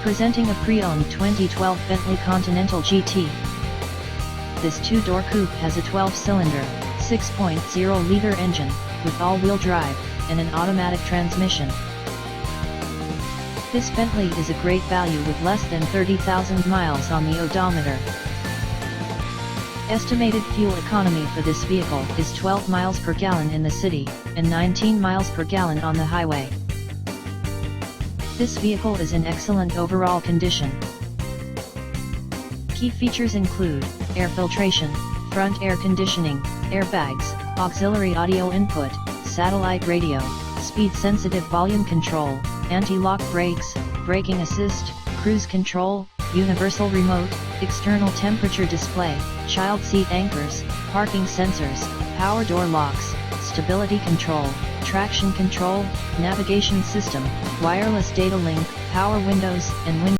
Presenting a pre-owned 2012 Bentley Continental GT. This two-door coupe has a 12-cylinder, 6.0-liter engine, with all-wheel drive, and an automatic transmission. This Bentley is a great value with less than 30,000 miles on the odometer. Estimated fuel economy for this vehicle is 12 miles per gallon in the city, and 19 miles per gallon on the highway. This vehicle is in excellent overall condition. Key features include air filtration, front air conditioning, airbags, auxiliary audio input, satellite radio, speed-sensitive volume control, anti-lock brakes, braking assist, cruise control, universal remote, external temperature display, child seat anchors, parking sensors, power door locks, stability control, traction control, navigation system, wireless data link, power windows and windows.